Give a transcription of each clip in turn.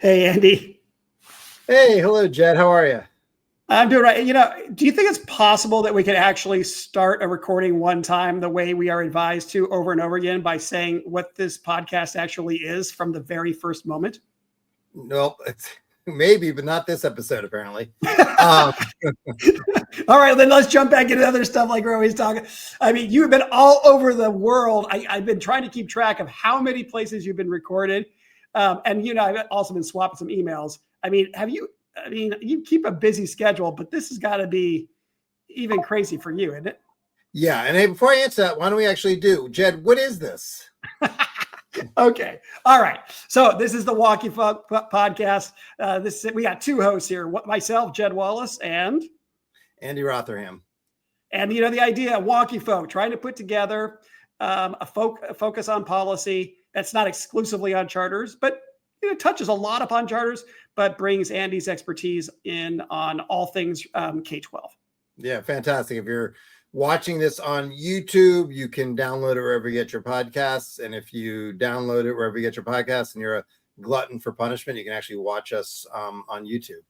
Hey, Andy. Hey, hello, Jed. How are you? I'm doing right. Do you think it's possible that we could actually start a recording one time the way we are advised to over and over again by saying what this podcast actually is from the very first moment? Nope. Maybe, but not this episode, apparently. All right, then let's jump back into other stuff like we're always talking. I mean, you've been all over the world. I've been trying to keep track of how many places you've been recorded. And I've also been swapping some emails. You keep a busy schedule, but this has got to be even crazy for you, isn't it? Yeah. And hey, before I answer that, why don't we actually do, Jed, what is this? Okay. All right. So this is the WonkyFolk podcast. We got two hosts here, myself, Jed Wallace, and Andy Rotherham. And the idea of WonkyFolk, trying to put together a focus on policy that's not exclusively on charters, but touches a lot upon charters, but brings Andy's expertise in on all things K-12. Yeah, fantastic. If you're watching this on YouTube, you can download it wherever you get your podcasts. And if you download it wherever you get your podcasts and you're a glutton for punishment, you can actually watch us on YouTube.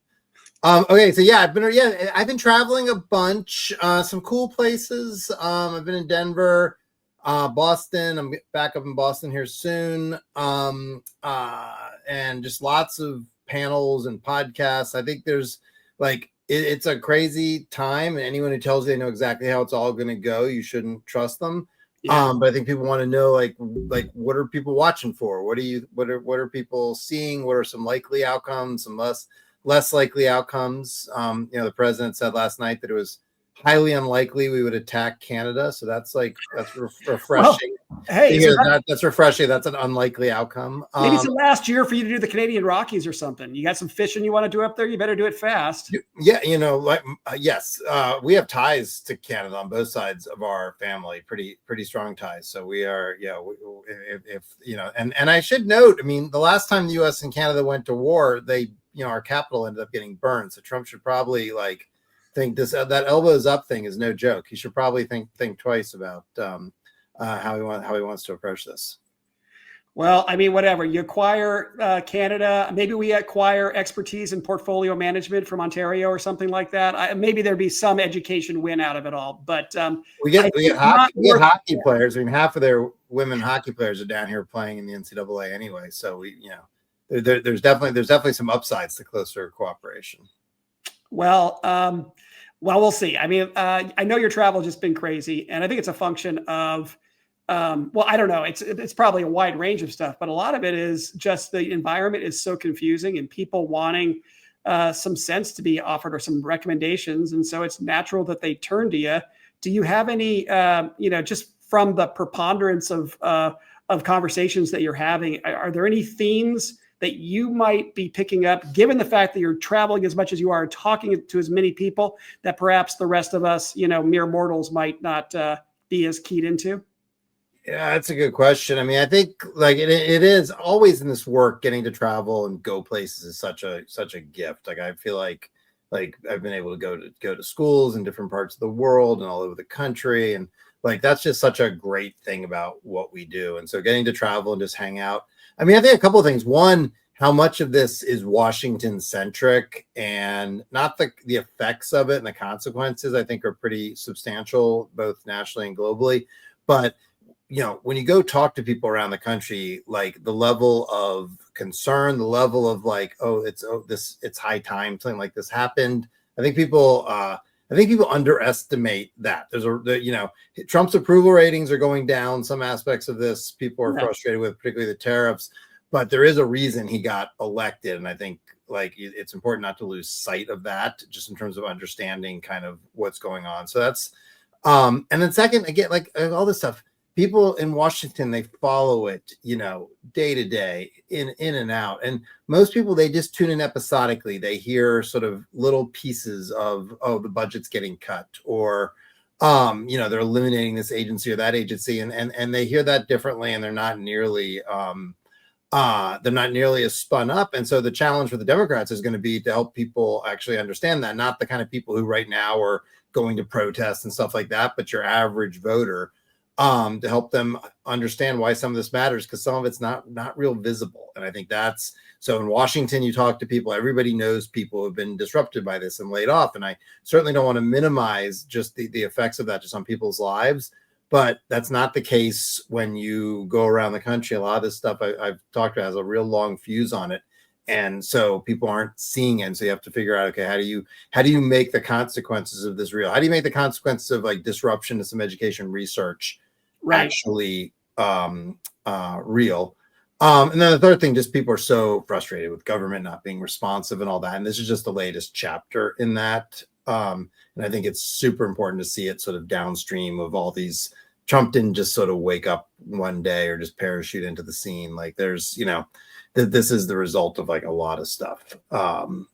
Okay, so yeah, I've been traveling a bunch, some cool places. I've been in Denver, Boston. I'm back up in Boston here soon. And just lots of panels and podcasts. I think there's it's a crazy time, and anyone who tells you they know exactly how it's all going to go, you shouldn't trust them. Yeah. But I think people want to know like what are people watching for? What are people seeing? What are some likely outcomes? Some less likely outcomes. The president said last night that it was highly unlikely we would attack Canada. So that's refreshing. Well, hey, that's refreshing. That's an unlikely outcome. Maybe it's the last year for you to do the Canadian Rockies or something. You got some fishing you want to do up there? You better do it fast. Yeah. Yes, we have ties to Canada on both sides of our family, pretty strong ties. So we are, and I should note, I mean, the last time the U.S. and Canada went to war, our capital ended up getting burned. So Trump should probably think that elbows up thing is no joke. He should probably think twice about how he wants to approach this. Well, I mean, whatever you acquire Canada, maybe we acquire expertise in portfolio management from Ontario or something like that. Maybe there'd be some education win out of it all. But we get hockey players. I mean, half of their women hockey players are down here playing in the NCAA anyway. So there's definitely some upsides to closer cooperation. Well, we'll see. I mean, I know your travel has just been crazy, and I think it's a function of, I don't know. It's probably a wide range of stuff, but a lot of it is just the environment is so confusing and people wanting some sense to be offered or some recommendations. And so it's natural that they turn to you. Do you have any, just from the preponderance of conversations that you're having, are there any themes that you might be picking up, given the fact that you're traveling as much as you are, talking to as many people, that perhaps the rest of us, mere mortals might not be as keyed into? Yeah, that's a good question. I mean, I think it is always in this work, getting to travel and go places is such a gift. I feel like I've been able to go to schools in different parts of the world and all over the country. And that's just such a great thing about what we do. And so getting to travel and just hang out. I mean, I think a couple of things. One, how much of this is Washington centric and not the effects of it and the consequences, I think, are pretty substantial, both nationally and globally. But, when you go talk to people around the country, the level of concern, the level of it's high time something like this happened. I think people underestimate that. Trump's approval ratings are going down. Some aspects of this people are frustrated with, particularly the tariffs, but there is a reason he got elected. And I think it's important not to lose sight of that, just in terms of understanding kind of what's going on. So that's, and then second, again, all this stuff, people in Washington, they follow it, day to day, in and out. And most people, they just tune in episodically. They hear sort of little pieces of, the budget's getting cut, or, they're eliminating this agency or that agency, and they hear that differently, and they're not nearly as spun up. And so the challenge for the Democrats is going to be to help people actually understand that, not the kind of people who right now are going to protest and stuff like that, but your average voter, to help them understand why some of this matters, because some of it's not real visible. And I think that's So in Washington, you talk to people, everybody knows people who have been disrupted by this and laid off. And I certainly don't want to minimize just the effects of that just on people's lives. But that's not the case when you go around the country. A lot of this stuff I've talked about has a real long fuse on it. And so people aren't seeing it. And so you have to figure out, okay, how do you make the consequences of this real? How do you make the consequences of like disruption to some education research actually real? And then the third thing, just people are so frustrated with government not being responsive and all that. And this is just the latest chapter in that. And I think it's super important to see it sort of downstream of all these. Trump didn't just sort of wake up one day or just parachute into the scene. Like there's, this is the result of like a lot of stuff. And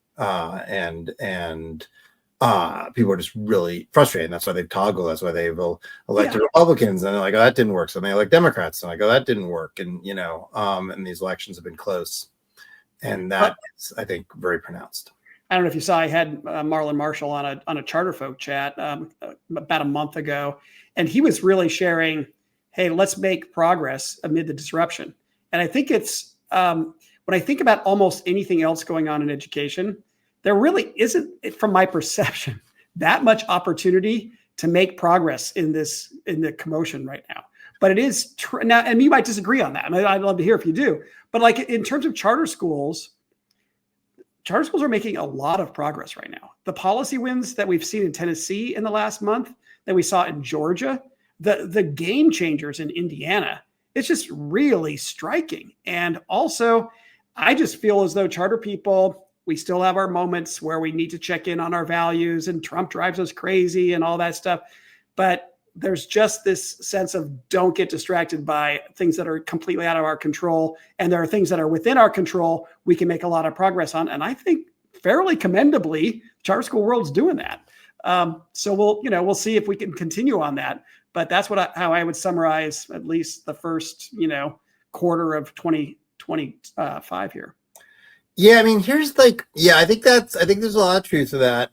people are just really frustrated. And that's why they've toggled. That's why they've elected Republicans. And they're like, oh, that didn't work. So they elect Democrats. And like, oh, that didn't work. And, and these elections have been close. And that's, I think, very pronounced. I don't know if you saw, I had Marlon Marshall on a CharterFolk chat about a month ago, and he was really sharing, hey, let's make progress amid the disruption. And I think it's, when I think about almost anything else going on in education, there really isn't, from my perception, that much opportunity to make progress in the commotion right now. But it is now, and you might disagree on that. I mean, I'd love to hear if you do. But like in terms of charter schools are making a lot of progress right now. The policy wins that we've seen in Tennessee in the last month, that we saw in Georgia, the game changers in Indiana, it's just really striking. And also, I just feel as though charter people, we still have our moments where we need to check in on our values and Trump drives us crazy and all that stuff. But there's just this sense of don't get distracted by things that are completely out of our control. And there are things that are within our control we can make a lot of progress on. And I think fairly commendably, charter school world's doing that. So we'll see if we can continue on that. But that's how I would summarize at least the first, quarter of 2025 here. Yeah, I mean, here's like, I think there's a lot of truth to that.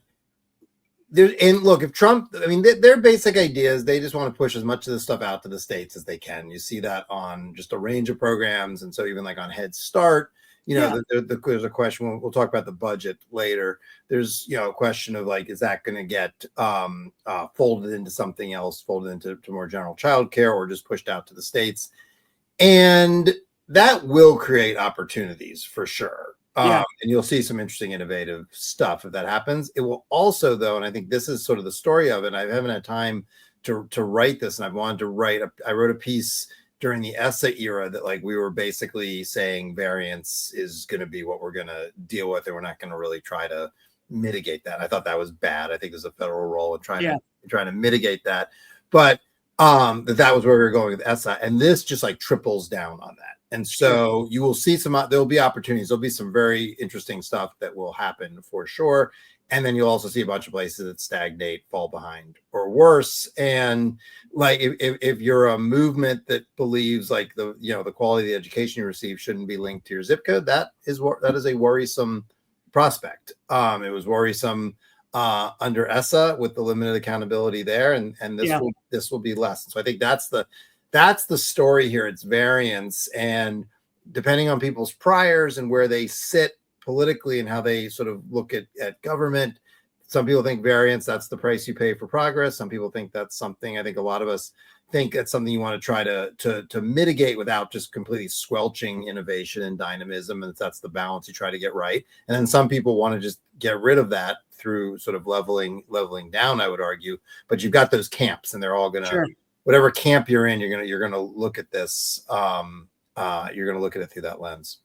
And look, if Trump, I mean, their basic ideas, they just want to push as much of this stuff out to the states as they can. You see that on just a range of programs. And so even like on Head Start, there's a question, we'll talk about the budget later. There's, a question of like, is that going to get folded into something else, folded into more general childcare, or just pushed out to the states? And that will create opportunities for sure. And you'll see some interesting, innovative stuff if that happens. It will also, though, and I think this is sort of the story of it. I haven't had time to write this, and I've wanted to write. I wrote a piece during the ESSA era that like we were basically saying variance is going to be what we're going to deal with, and we're not going to really try to mitigate that. I thought that was bad. I think there's a federal role in trying to mitigate that, but that was where we were going with ESSA, and this just like triples down on that. And so you will see there'll be opportunities. There'll be some very interesting stuff that will happen for sure. And then you'll also see a bunch of places that stagnate, fall behind, or worse. And like, if you're a movement that believes like the quality of the education you receive shouldn't be linked to your zip code, that is a worrisome prospect. It was worrisome under ESSA with the limited accountability there. And this will be less. So I think that's the story here. It's variance, and depending on people's priors and where they sit politically and how they sort of look at government, some people think variance, that's the price you pay for progress. Some people think that's something, I think a lot of us think that's something you want to try to mitigate without just completely squelching innovation and dynamism. And that's the balance you try to get right. And then some people want to just get rid of that through sort of leveling down, I would argue. But you've got those camps, and they're all going to, whatever camp you're in, you're gonna look at this. You're gonna look at it through that lens.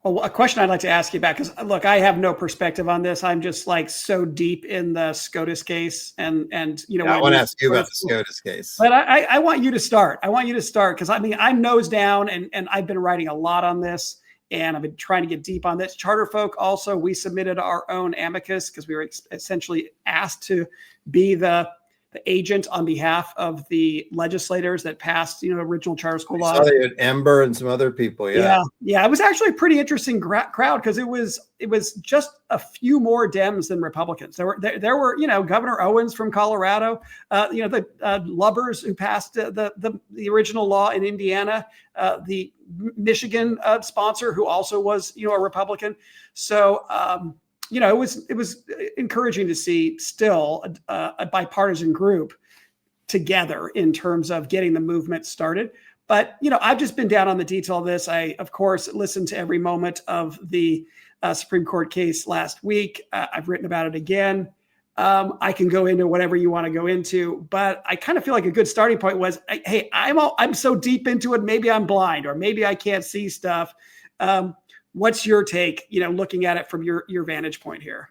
Well, a question I'd like to ask you about, because look, I have no perspective on this. I'm just like so deep in the SCOTUS case, and I want to ask you about the SCOTUS case. But I want you to start. Because I mean, I'm nose down, and I've been writing a lot on this, and I've been trying to get deep on this. CharterFolk also, we submitted our own amicus because we were essentially asked to be the agent on behalf of the legislators that passed, original charter school law. I saw they had Ember and some other people. Yeah. It was actually a pretty interesting crowd because it was just a few more Dems than Republicans. There were Governor Owens from Colorado, the Lubbers who passed the original law in Indiana, the Michigan sponsor who also was a Republican. So it was encouraging to see still a bipartisan group together in terms of getting the movement started. But, I've just been down on the detail of this. I, of course, listened to every moment of the Supreme Court case last week. I've written about it again. I can go into whatever you want to go into, but I kind of feel like a good starting point was, hey, I'm so deep into it. Maybe I'm blind or maybe I can't see stuff. What's your take, looking at it from your vantage point here?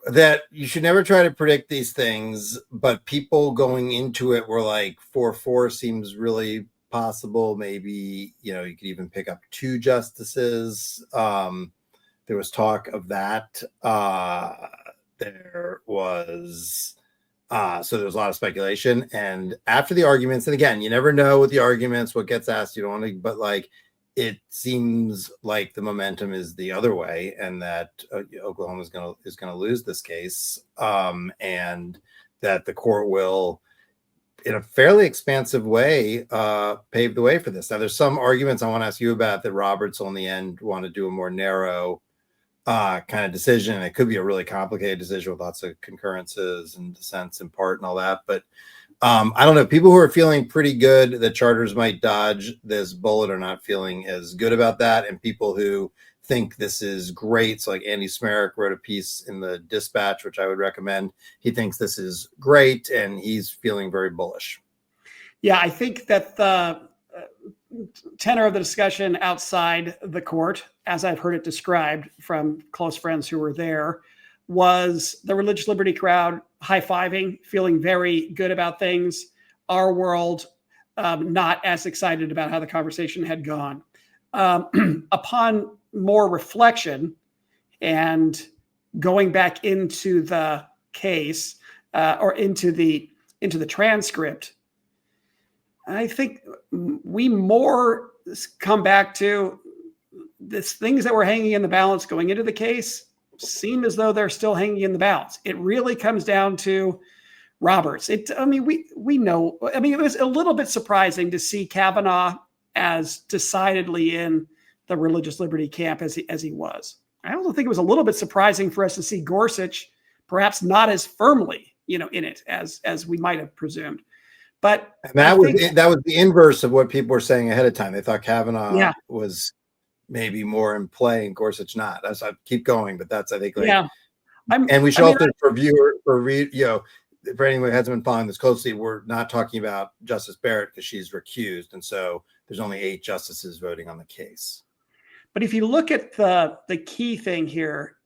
That you should never try to predict these things, but people going into it were like 4-4 seems really possible. Maybe, you could even pick up 2 justices. There was talk of that. There was a lot of speculation. And after the arguments, and again, you never know with the arguments, what gets asked, you don't want to, but it seems like the momentum is the other way, and that Oklahoma is going to lose this case, and that the court will, in a fairly expansive way, pave the way for this. Now, there's some arguments I want to ask you about that Roberts will in the end want to do a more narrow kind of decision. It could be a really complicated decision with lots of concurrences and dissents in part and all that, but I don't know. People who are feeling pretty good that charters might dodge this bullet are not feeling as good about that. And people who think this is great, so like Andy Smerrick wrote a piece in the Dispatch, which I would recommend. He thinks this is great, and he's feeling very bullish. Yeah, I think that the tenor of the discussion outside the court, as I've heard it described from close friends who were there, was the religious liberty crowd high-fiving, feeling very good about things. Our world not as excited about how the conversation had gone. Upon more reflection and going back into the case or into the transcript, I think we more come back to these things that were hanging in the balance going into the case seem as though they're still hanging in the balance. It really comes down to Roberts. We know. It was a little bit surprising to see Kavanaugh as decidedly in the religious liberty camp as he was. I also think it was a little bit surprising for us to see Gorsuch perhaps not as firmly, in it as we might have presumed. But that was the inverse of what people were saying ahead of time. They thought Kavanaugh was maybe more in play and Gorsuch not. That's, I keep going, but that's, I think, and we should also for anyone who hasn't been following this closely, we're not talking about Justice Barrett because she's recused, and so there's only 8 justices voting on the case. But if you look at the key thing here,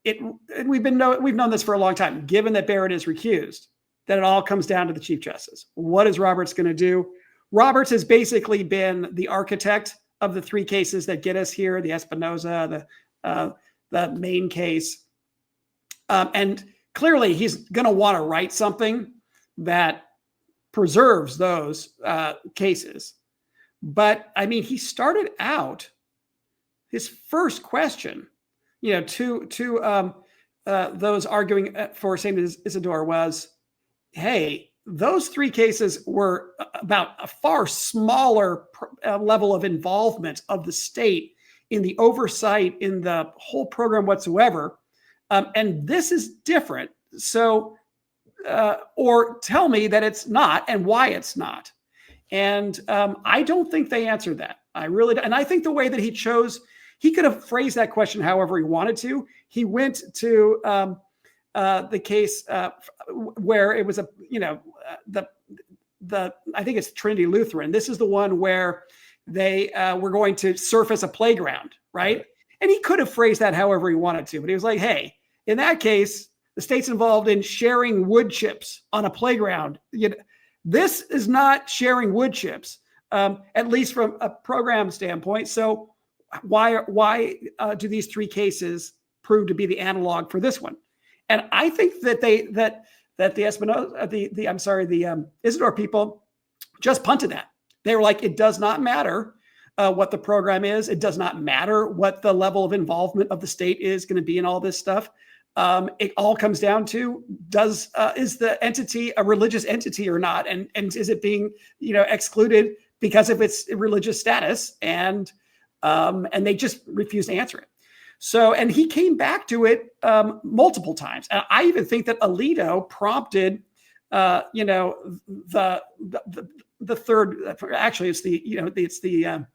we've known this for a long time. Given that Barrett is recused, that it all comes down to the Chief Justice. What is Roberts going to do? Roberts has basically been the architect of the 3 cases that get us here: the Espinoza, the main case, and clearly he's going to want to write something that preserves those cases. But he started out his first question, to those arguing for St. Isidore was, hey, those 3 cases were about a far smaller level of involvement of the state in the oversight in the whole program whatsoever. And this is different. So, or tell me that it's not and why it's not. And I don't think they answered that. I really don't. And I think the way that he chose, he could have phrased that question however he wanted to. He went to the case where it was I think it's Trinity Lutheran. This is the one where they were going to surface a playground, right? And he could have phrased that however he wanted to, but he was like, hey, in that case, the state's involved in sharing wood chips on a playground. This is not sharing wood chips, at least from a program standpoint. So why do these 3 cases prove to be the analog for this one? And I think that that the Isidore people just punted that. They were like, it does not matter what the program is. It does not matter what the level of involvement of the state is going to be in all this stuff. It all comes down to is the entity a religious entity or not, and is it being excluded because of its religious status, and they just refused to answer it. So, and he came back to it multiple times. And I even think that Alito prompted, the third. Actually, it's the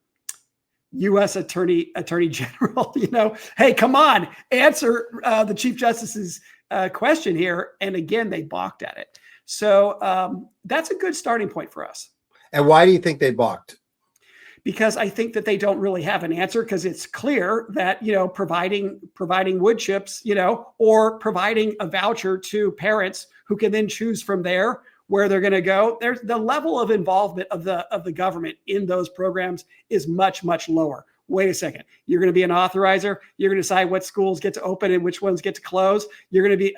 U.S. Attorney General. Hey, come on, answer the Chief Justice's question here. And again, they balked at it. So that's a good starting point for us. And why do you think they balked? Because I think that they don't really have an answer, because it's clear that, providing wood chips, or providing a voucher to parents who can then choose from there where they're going to go. There's the level of involvement of the government in those programs is much, much lower. Wait a second. You're going to be an authorizer. You're going to decide what schools get to open and which ones get to close. You're going to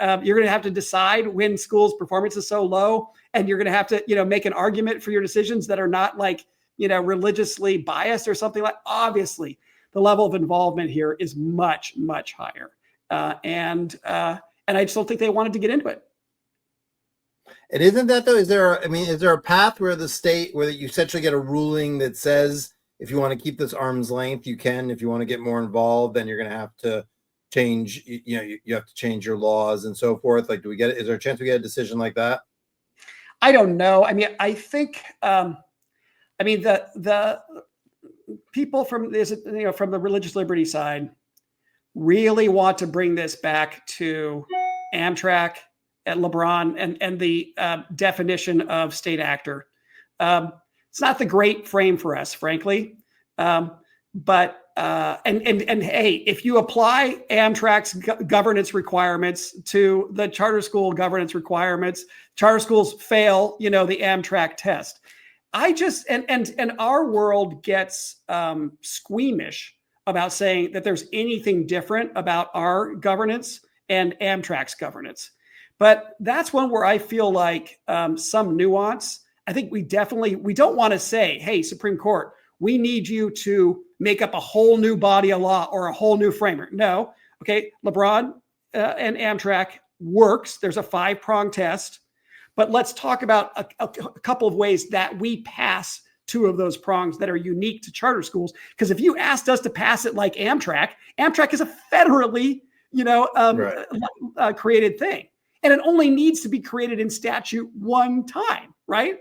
have to decide when schools' performance is so low, and you're going to have to, make an argument for your decisions that are not like, religiously biased or something like. Obviously, the level of involvement here is much, much higher, and I just don't think they wanted to get into it. And isn't that though? Is there a path where where you essentially get a ruling that says if you want to keep this arm's length, you can. If you want to get more involved, then you're going to have to change. You have to change your laws and so forth. Like, is there a chance we get a decision like that? I don't know. I mean, I think. The people from this, from the religious liberty side, really want to bring this back to Amtrak and LeBron and the definition of state actor. It's not the great frame for us, frankly. But hey, if you apply Amtrak's governance requirements to the charter school governance requirements, charter schools fail, the Amtrak test. And our world gets squeamish about saying that there's anything different about our governance and Amtrak's governance. But that's one where I feel like some nuance. I think we don't want to say, hey, Supreme Court, we need you to make up a whole new body of law or a whole new framework. No. Okay. LeBron and Amtrak works. There's a 5-prong test. But let's talk about a couple of ways that we pass 2 of those prongs that are unique to charter schools. Because if you asked us to pass it like Amtrak is a federally, created thing. And it only needs to be created in statute one time, right?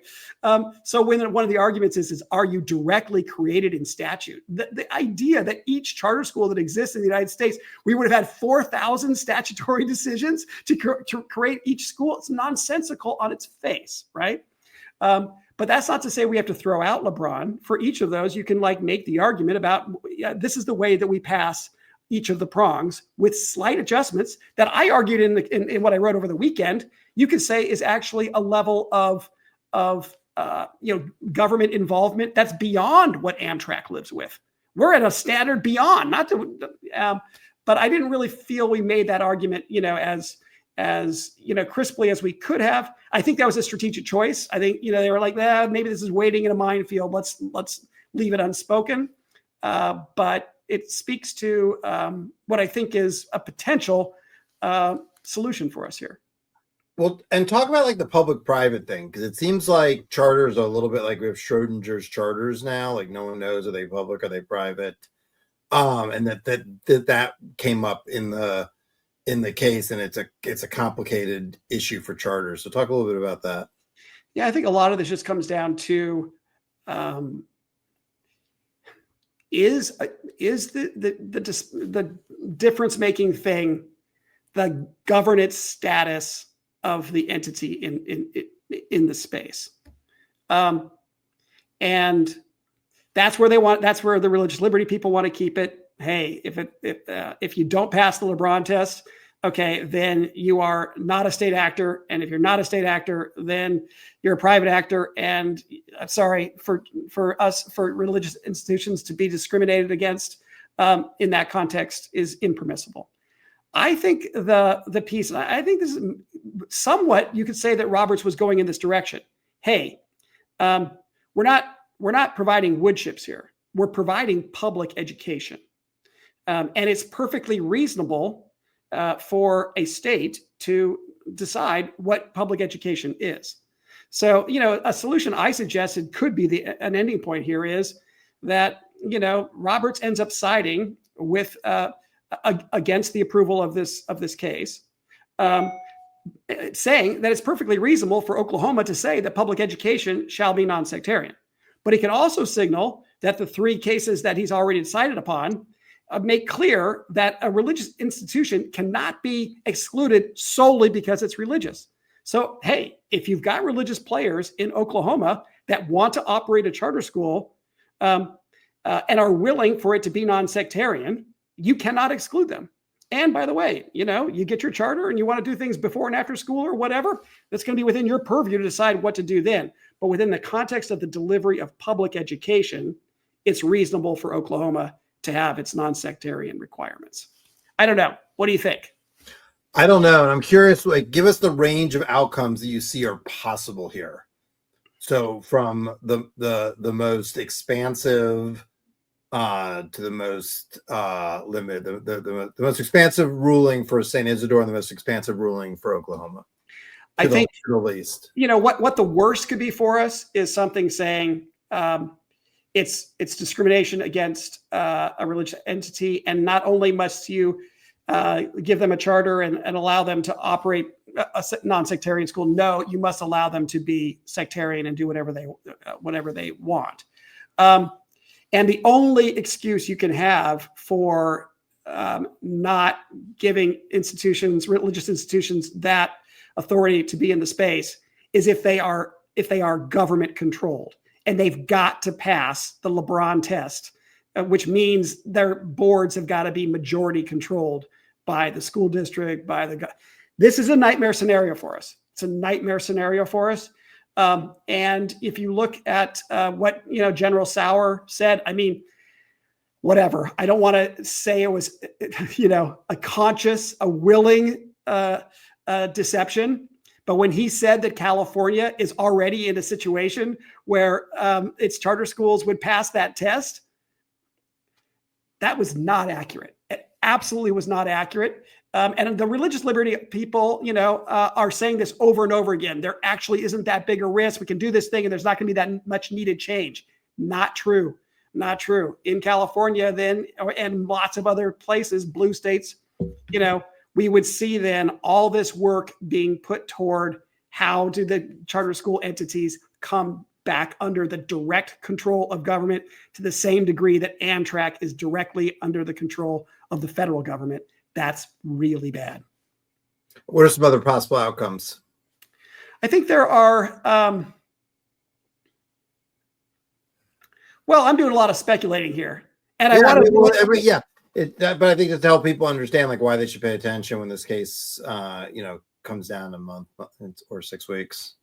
So when one of the arguments is are you directly created in statute? The idea that each charter school that exists in the United States, we would have had 4,000 statutory decisions to create each school, it's nonsensical on its face, right? But that's not to say we have to throw out LeBron. For each of those, you can make the argument about this is the way that we pass each of the prongs with slight adjustments that I argued in what I wrote over the weekend. You could say is actually a level of government involvement that's beyond what Amtrak lives with. We're at a standard beyond, but I didn't really feel we made that argument, as crisply as we could have. I think that was a strategic choice. I think they were like, maybe this is wading in a minefield. Let's leave it unspoken. But it speaks to what I think is a potential solution for us here. Well, and talk about the public-private thing, because it seems like charters are a little bit like we have Schrodinger's charters now. Like no one knows, are they public, are they private? And that came up in the case, and it's a complicated issue for charters. So talk a little bit about that. Yeah, I think a lot of this just comes down to is the difference making thing the governance status of the entity in the space, and that's where the religious liberty people want to keep it. Hey, if you don't pass the LeBron test, okay, then you are not a state actor. And if you're not a state actor, then you're a private actor. And I'm sorry for religious institutions to be discriminated against in that context is impermissible. I think the piece, I think this somewhat, you could say that Roberts was going in this direction. Hey, we're not providing wood chips here. We're providing public education. And it's perfectly reasonable for a state to decide what public education is. So, a solution I suggested could be an ending point here is that, Roberts ends up siding with against the approval of this case, saying that it's perfectly reasonable for Oklahoma to say that public education shall be non-sectarian. But he can also signal that the 3 cases that he's already decided upon make clear that a religious institution cannot be excluded solely because it's religious. So, hey, if you've got religious players in Oklahoma that want to operate a charter school and are willing for it to be non-sectarian, you cannot exclude them. And by the way, you get your charter and you want to do things before and after school or whatever, that's going to be within your purview to decide what to do then. But within the context of the delivery of public education, it's reasonable for Oklahoma to have its non-sectarian requirements. I don't know. What do you think? I don't know. And I'm curious, give us the range of outcomes that you see are possible here. So from the most expansive to the most limited, the most expansive ruling for St. Isidore and the most expansive ruling for Oklahoma. I think to the least. What the worst could be for us is something saying it's discrimination against a religious entity, and not only must you give them a charter and allow them to operate a non-sectarian school. No, you must allow them to be sectarian and do whatever they want. And the only excuse you can have for not giving religious institutions, that authority to be in the space is if they are government controlled, and they've got to pass the LeBron test, which means their boards have got to be majority controlled by the school district, this is a nightmare scenario for us. It's a nightmare scenario for us. And if you look at what General Sauer said, I mean, whatever. I don't want to say it was a conscious, a willing deception. But when he said that California is already in a situation where its charter schools would pass that test, that was not accurate. It absolutely was not accurate. And the religious liberty people, are saying this over and over again. There actually isn't that big a risk. We can do this thing and there's not going to be that much needed change. Not true. Not true. In California then, and lots of other places, blue states, we would see then all this work being put toward how do the charter school entities come back under the direct control of government to the same degree that Amtrak is directly under the control of the federal government. That's really bad. What are some other possible outcomes? I think there are, well, I'm doing a lot of speculating here. And I want to... but I think it's to help people understand why they should pay attention when this case, comes down a month or 6 weeks.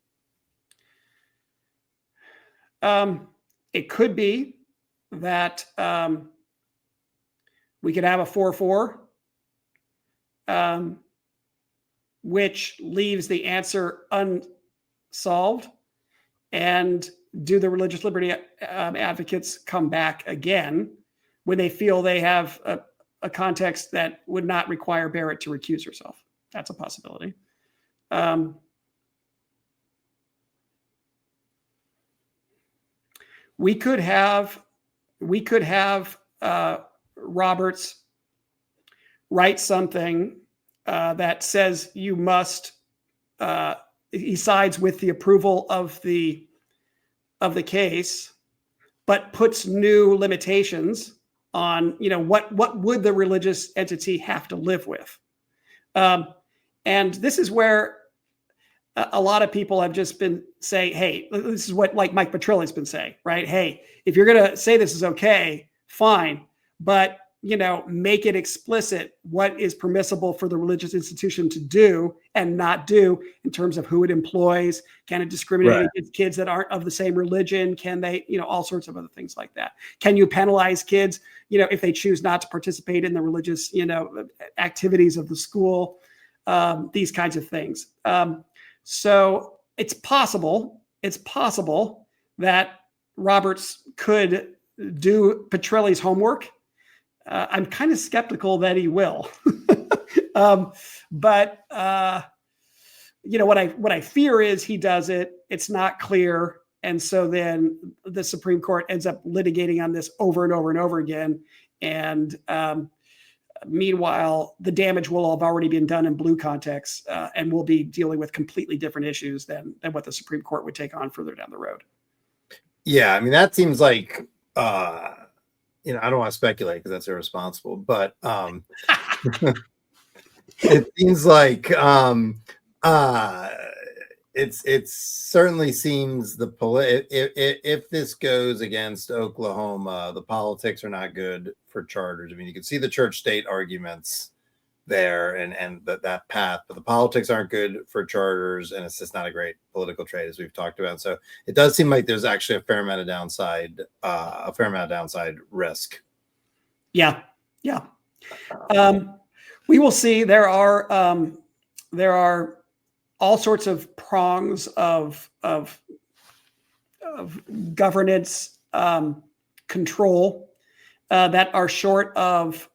It could be that we could have a 4-4, which leaves the answer unsolved. And do the religious liberty advocates come back again when they feel they have a context that would not require Barrett to recuse herself? That's a possibility. We could have Roberts write something that says you must. He sides with the approval of the case, but puts new limitations on what would the religious entity have to live with. And this is where a lot of people have just been saying, hey, this is what Mike Petrilli's been saying, right? Hey, if you're going to say this is okay, fine, but make it explicit what is permissible for the religious institution to do and not do in terms of who it employs. Can it discriminate against kids that aren't of the same religion? Can they, all sorts of other things like that. Can you penalize kids, if they choose not to participate in the religious, activities of the school? these kinds of things. So it's possible that Roberts could do Petrelli's homework. I'm kind of skeptical that he will. But what I fear is he does it. It's not clear. And so then the Supreme Court ends up litigating on this over and over and over again. And meanwhile, the damage will have already been done in blue contexts, and we'll be dealing with completely different issues than what the Supreme Court would take on further down the road. Yeah, I mean, that seems like, I don't want to speculate because that's irresponsible, but it seems like it certainly seems if this goes against Oklahoma, the politics are not good for charters. I mean, you can see the church state arguments there and that path, but the politics aren't good for charters, and it's just not a great political trade, as we've talked about. So it does seem like there's actually a fair amount of downside risk. Yeah. We will see. There are all sorts of prongs of governance control that are short of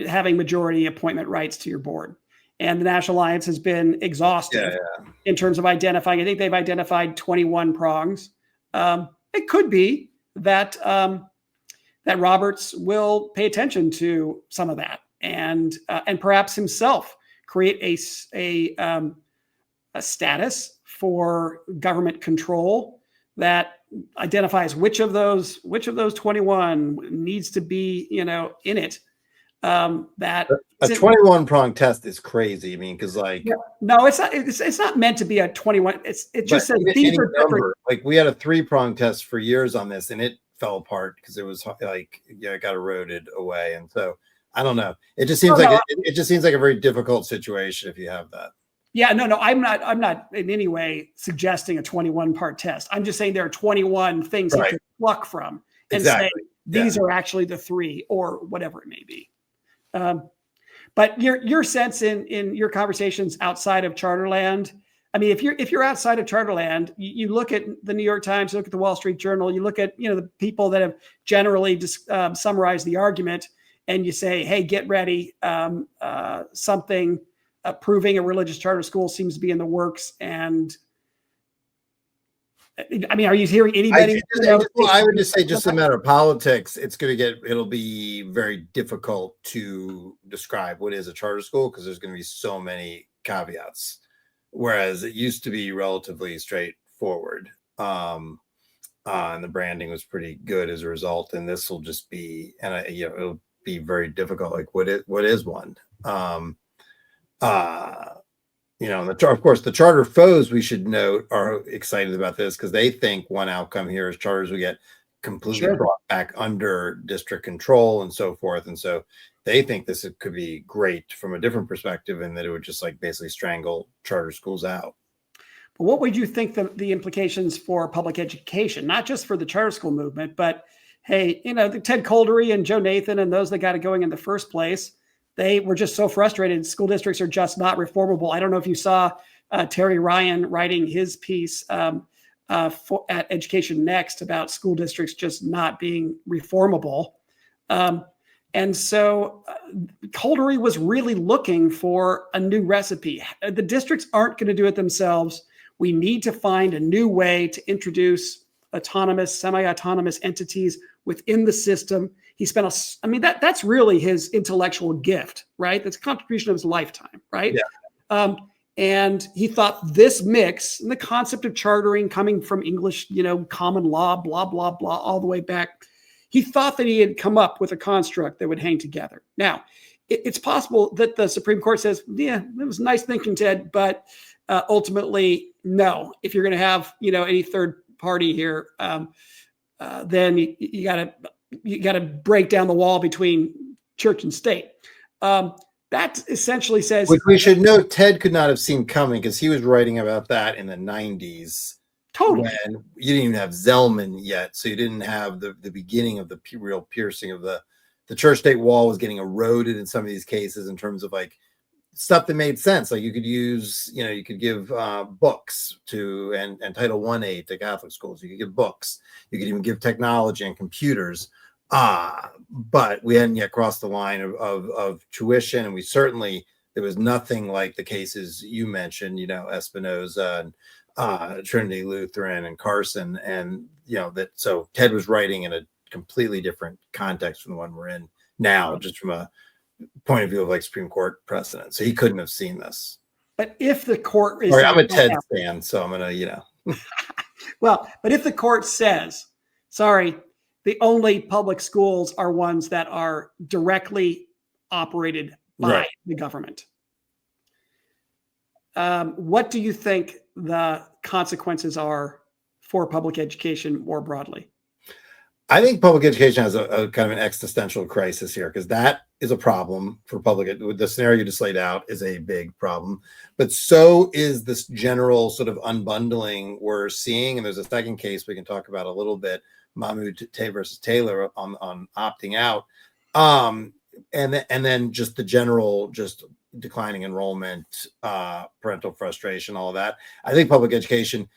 having majority appointment rights to your board. And the National Alliance has been exhaustive in terms of identifying. I think they've identified 21 prongs. It could be that that Roberts will pay attention to some of that, and perhaps himself create a status for government control that identifies which of those 21 needs to be in it. That a 21 prong test is crazy. I mean, because no, it's not meant to be a 21. It just says these are different. Like, we had a 3-prong test for years on this, and it fell apart because it was it got eroded away. And so I don't know. It just seems it just seems like a very difficult situation if you have that. Yeah, no, I'm not in any way suggesting a 21-part test. I'm just saying there are 21 things you can pluck from and say these are actually the 3 or whatever it may be. But your sense in your conversations outside of Charterland, I mean, if you're outside of Charterland, you look at the New York Times, you look at the Wall Street Journal, you look at the people that have generally summarized the argument, and you say, hey, get ready, something approving a religious charter school seems to be in the works. And I mean, are you hearing anybody? I would just say, just a matter of politics, it'll be very difficult to describe what is a charter school, because there's going to be so many caveats, whereas it used to be relatively straightforward. And the branding was pretty good as a result. And this will just be, it'll be very difficult. Like, what is one? Of course, the charter foes, we should note, are excited about this because they think one outcome here is charters will get completely brought back under district control and so forth. And so they think this could be great from a different perspective, and that it would just basically strangle charter schools out. But what would you think the implications for public education, not just for the charter school movement, but hey, the Ted Coldery and Joe Nathan and those that got it going in the first place, they were just so frustrated. School districts are just not reformable. I don't know if you saw Terry Ryan writing his piece at Education Next about school districts just not being reformable. And so Coldery was really looking for a new recipe. The districts aren't going to do it themselves. We need to find a new way to introduce autonomous, semi-autonomous entities within the system. He spent that's really his intellectual gift, right? That's a contribution of his lifetime, right? Yeah. And he thought this mix and the concept of chartering coming from English, common law, blah, blah, blah, all the way back. He thought that he had come up with a construct that would hang together. Now, it's possible that the Supreme Court says, yeah, it was nice thinking, Ted, but ultimately, no. If you're going to have, any third party here, then you got to break down the wall between church and state. That essentially says, which we should note, Ted could not have seen coming because he was writing about that in the 90s. Totally. When you didn't even have Zellman yet, so you didn't have the beginning of the real piercing of the church state wall was getting eroded in some of these cases in terms of stuff that made sense. Like you could use, you could give books to and Title I aid to Catholic schools. You could give books. You could even give technology and computers. But we hadn't yet crossed the line of tuition, and there was nothing like the cases you mentioned, Espinoza and Trinity Lutheran and Carson, and so Ted was writing in a completely different context from the one we're in now, just from a point of view of like Supreme Court precedent. So he couldn't have seen this. But if the court is, I'm a Ted fan, so I'm gonna, Well, but if the court says, sorry, the only public schools are ones that are directly operated by the government, what do you think the consequences are for public education more broadly? I think public education has a kind of an existential crisis here, because that is a problem for public. The scenario you just laid out is a big problem, but so is this general sort of unbundling we're seeing. And there's a second case we can talk about a little bit, Mahmoud versus Taylor on opting out. And then just the general, just declining enrollment, parental frustration, all of that. I think public education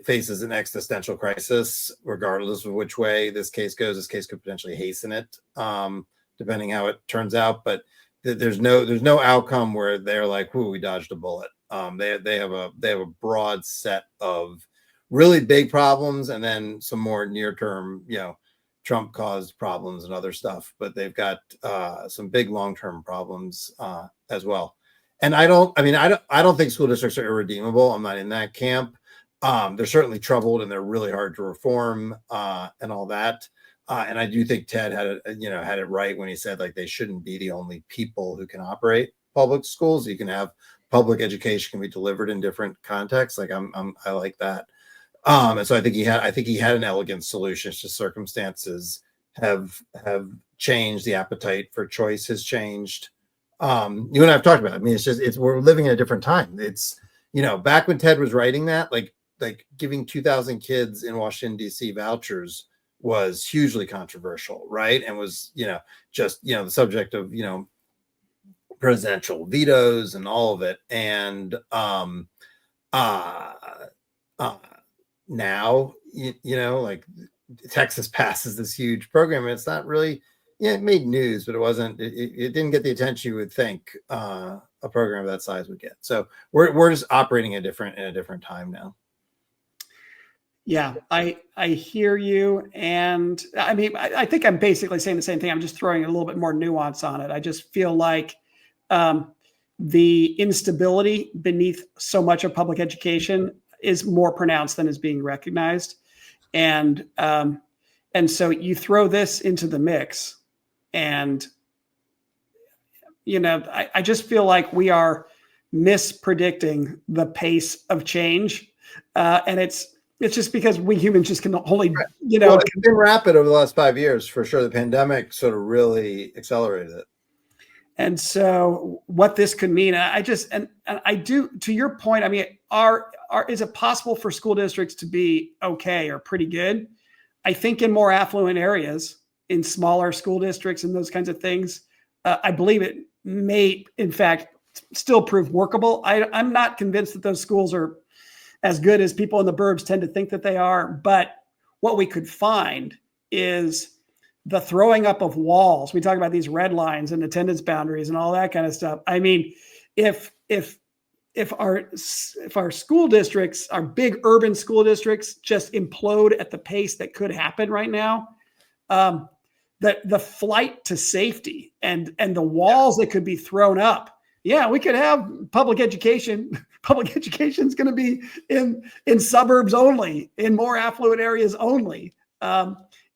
faces an existential crisis, regardless of which way this case goes. This case could potentially hasten it, depending how it turns out. But there's no outcome where they're like, "Ooh, we dodged a bullet." They have a broad set of really big problems, and then some more near term, Trump caused problems and other stuff. But they've got some big long term problems as well. And I don't think school districts are irredeemable. I'm not in that camp. They're certainly troubled, and they're really hard to reform and all that. And I do think Ted had it right when he said like they shouldn't be the only people who can operate public schools. You can have public education can be delivered in different contexts. Like I like that. And so I think he had an elegant solution. It's just circumstances have changed. The appetite for choice has changed. You and I have talked about it. I mean, we're living in a different time. It's back when Ted was writing that, like giving 2,000 kids in Washington, D.C. vouchers was hugely controversial, right? And was, the subject of, presidential vetoes and all of it. And now, like Texas passes this huge program, and it's not really, it made news, but it didn't get the attention you would think a program of that size would get. So we're just operating in a different time now. Yeah, I hear you. And I mean, I think I'm basically saying the same thing. I'm just throwing a little bit more nuance on it. I just feel like the instability beneath so much of public education is more pronounced than is being recognized. And so you throw this into the mix, and, I just feel like we are mispredicting the pace of change. And it's just because we humans just can only, Well, it's been rapid over the last 5 years for sure. The pandemic sort of really accelerated it. And so what this could mean, and I do, to your point, I mean, is it possible for school districts to be okay or pretty good? I think in more affluent areas, in smaller school districts and those kinds of things, I believe it may, in fact, still prove workable. I'm not convinced that those schools are as good as people in the burbs tend to think that they are. But what we could find is the throwing up of walls. We talk about these red lines and attendance boundaries and all that kind of stuff. I mean, if our school districts, our big urban school districts, just implode at the pace that could happen right now, the flight to safety and the walls that could be thrown up. Yeah, we could have public education. Public education is going to be in suburbs only, in more affluent areas only.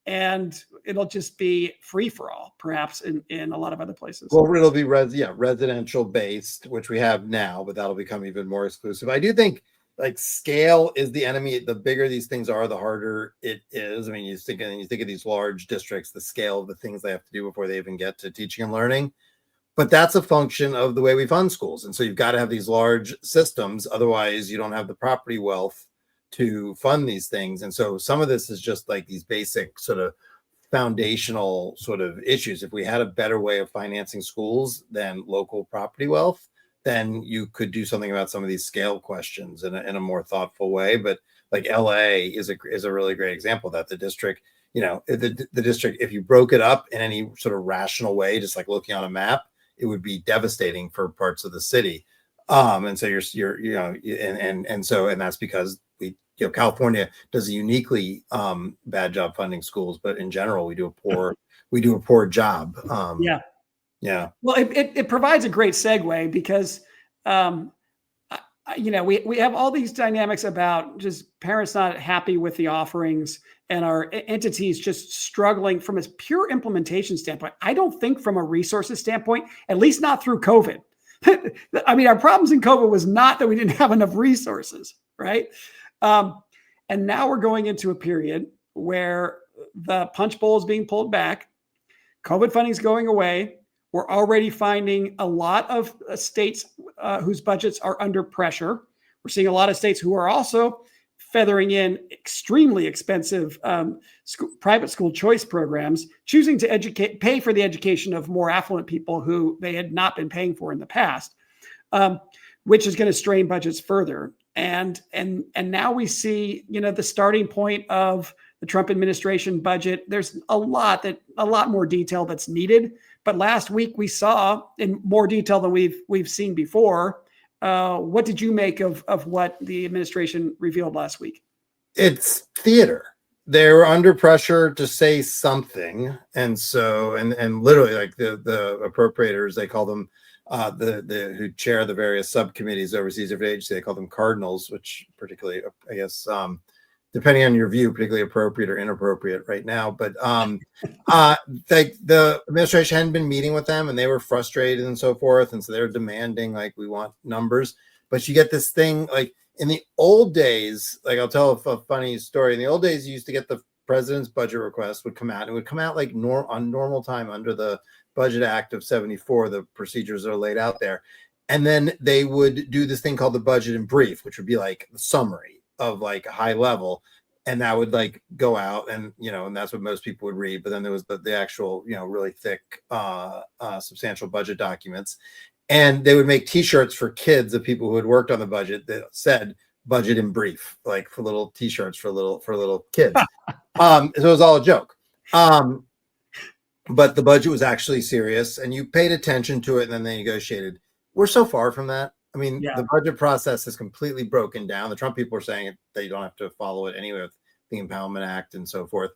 And it'll just be free for all, perhaps in a lot of other places. Well, it'll be residential based, which we have now, but that'll become even more exclusive. I do think like scale is the enemy. The bigger these things are, the harder it is. I mean, you think of these large districts, the scale of the things they have to do before they even get to teaching and learning. But that's a function of the way we fund schools. And so you've got to have these large systems. Otherwise, you don't have the property wealth to fund these things. And so some of this is just like these basic sort of foundational sort of issues. If we had a better way of financing schools than local property wealth, then you could do something about some of these scale questions in a more thoughtful way. But like LA is a really great example of that. The district, the district, if you broke it up in any sort of rational way, just like looking on a map, it would be devastating for parts of the city. And so and that's because California does a uniquely bad job funding schools, but in general, we do a poor job. Yeah. Well, it provides a great segue because, we have all these dynamics about just parents not happy with the offerings and our entities just struggling from a pure implementation standpoint. I don't think from a resources standpoint, at least not through COVID. I mean, our problems in COVID was not that we didn't have enough resources, right? And now we're going into a period where the punch bowl is being pulled back. COVID funding is going away. We're already finding a lot of states whose budgets are under pressure. We're seeing a lot of states who are also feathering in extremely expensive private school choice programs, choosing to pay for the education of more affluent people who they had not been paying for in the past, which is going to strain budgets further. And now we see, the starting point of the Trump administration budget. There's a lot more detail that's needed. But last week we saw in more detail than we've seen before. What did you make of what the administration revealed last week? It's theater. They're under pressure to say something, and so and literally, like the appropriators, they call them the who chair the various subcommittees overseas every agency. They call them cardinals, which particularly, I guess, depending on your view, particularly appropriate or inappropriate right now. But the administration hadn't been meeting with them, and they were frustrated and so forth, and so they're demanding, like, we want numbers. But you get this thing, like in the old days, like I'll tell a funny story. In the old days, you used to get the president's budget request would come out. And it would come out like on normal time under the Budget Act of 74. The procedures are laid out there. And then they would do this thing called the budget in brief, which would be like the summary of like a high level. And that would like go out and, and that's what most people would read. But then there was the actual, really thick, substantial budget documents. And they would make T-shirts for kids of people who had worked on the budget that said budget in brief, like for little T-shirts for little kids. So it was all a joke. But the budget was actually serious, and you paid attention to it, and then they negotiated. We're so far from that. I mean, The budget process is completely broken down. The Trump people are saying they don't have to follow it anyway with the Impoundment Act and so forth.